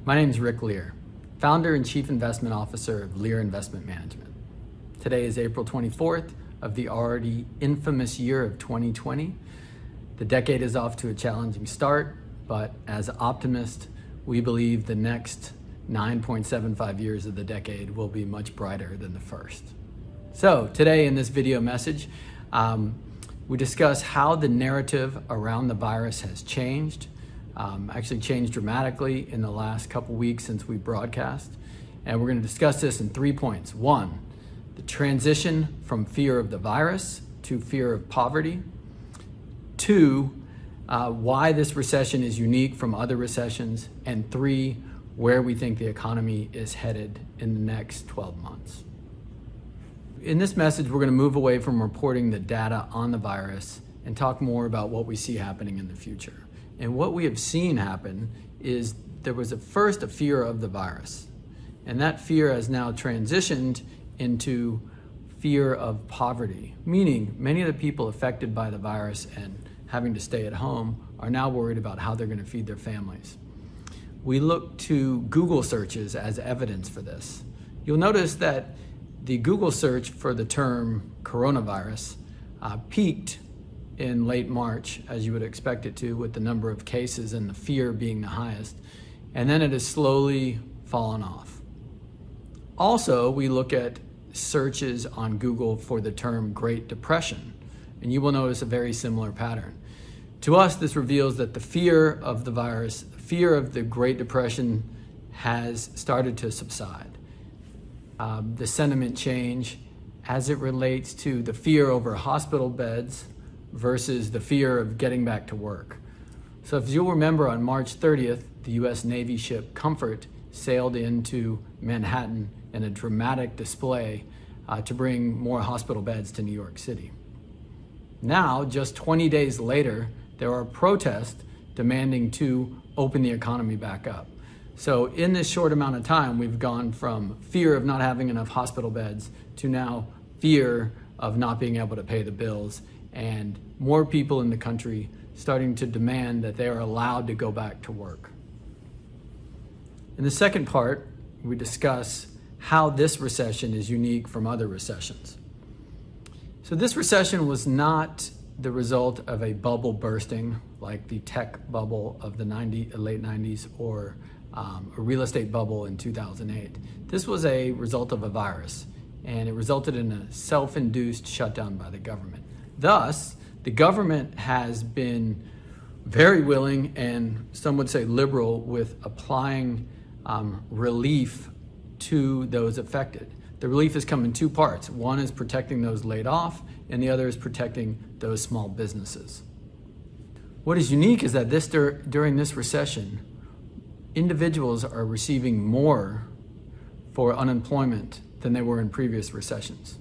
My name is Rick Lear, founder and chief investment officer of Lear Investment Management. Today is April 24th of the already infamous year of 2020. The decade is off to a challenging start, but as optimists, we believe the next 9.75 years of the decade will be much brighter than the first. So today in this video message, we discuss how the narrative around the virus has changed, actually changed dramatically in the last couple weeks since we broadcast. And we're going to discuss this in 3 points. 1, the transition from fear of the virus to fear of poverty. 2, why this recession is unique from other recessions. And 3, where we think the economy is headed in the next 12 months. In this message, we're going to move away from reporting the data on the virus and talk more about what we see happening in the future. And what we have seen happen is there was first a fear of the virus, and that fear has now transitioned into fear of poverty, meaning many of the people affected by the virus and having to stay at home are now worried about how they're going to feed their families. We look to Google searches as evidence for this. You'll notice that the Google search for the term coronavirus peaked in late March, as you would expect it to, with the number of cases and the fear being the highest, and then it has slowly fallen off. Also, we look at searches on Google for the term Great Depression, and you will notice a very similar pattern. To us, this reveals that the fear of the virus, fear of the Great Depression has started to subside. The sentiment change as it relates to the fear over hospital beds versus the fear of getting back to work. So if you'll remember, on March 30th, the US Navy ship Comfort sailed into Manhattan in a dramatic display to bring more hospital beds to New York City. Now, just 20 days later, there are protests demanding to open the economy back up. So in this short amount of time, we've gone from fear of not having enough hospital beds to now fear of not being able to pay the bills, and more people in the country starting to demand that they are allowed to go back to work. In the second part, we discuss how this recession is unique from other recessions. So this recession was not the result of a bubble bursting like the tech bubble of the late 90s or a real estate bubble in 2008. This was a result of a virus, and it resulted in a self-induced shutdown by the government. Thus, the government has been very willing, and some would say liberal, with applying relief to those affected. The relief has come in 2 parts. One is protecting those laid off, and the other is protecting those small businesses. What is unique is that during this recession, individuals are receiving more for unemployment than they were in previous recessions.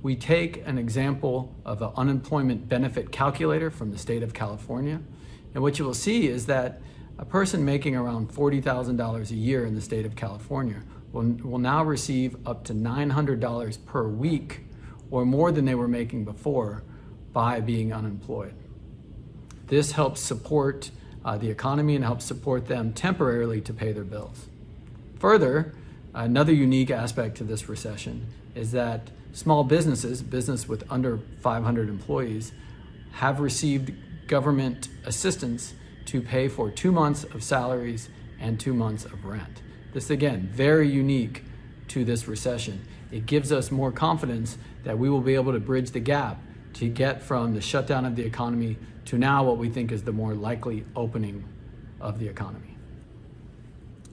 We take an example of an unemployment benefit calculator from the state of California, and what you will see is that a person making around $40,000 a year in the state of California will now receive up to $900 per week, or more than they were making before, by being unemployed. This helps support the economy and helps support them temporarily to pay their bills. Further, another unique aspect to this recession is that small businesses, business with under 500 employees, have received government assistance to pay for 2 months of salaries and 2 months of rent. This, again, very unique to this recession. It gives us more confidence that we will be able to bridge the gap to get from the shutdown of the economy to now what we think is the more likely opening of the economy.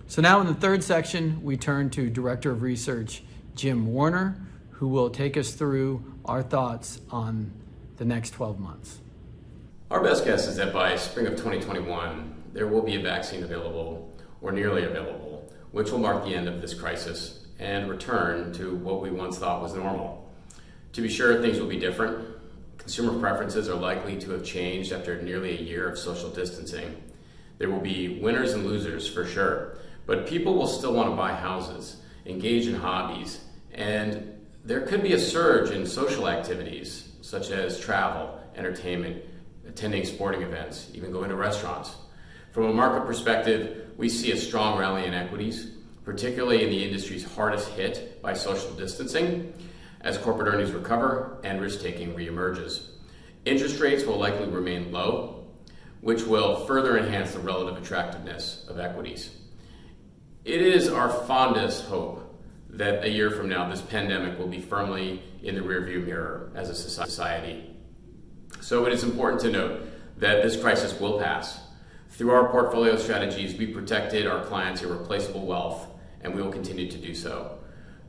So now in the third section, we turn to Director of Research Jim Warner, who will take us through our thoughts on the next 12 months. Our best guess is that by spring of 2021, there will be a vaccine available, or nearly available, which will mark the end of this crisis and return to what we once thought was normal. To be sure, things will be different. Consumer preferences are likely to have changed after nearly a year of social distancing. There will be winners and losers for sure, but people will still want to buy houses, engage in hobbies, and there could be a surge in social activities such as travel, entertainment, attending sporting events, even going to restaurants. From a market perspective, we see a strong rally in equities, particularly in the industries hardest hit by social distancing, as corporate earnings recover and risk-taking reemerges. Interest rates will likely remain low, which will further enhance the relative attractiveness of equities. It is our fondest hope that a year from now, this pandemic will be firmly in the rearview mirror as a society. So it is important to note that this crisis will pass. Through our portfolio strategies, we protected our clients' irreplaceable wealth, and we will continue to do so.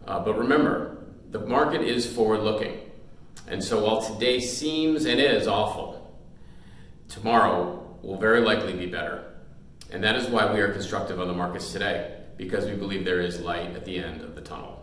But remember, the market is forward-looking. And so while today seems and is awful, tomorrow will very likely be better. And that is why we are constructive on the markets today, because we believe there is light at the end of the tunnel.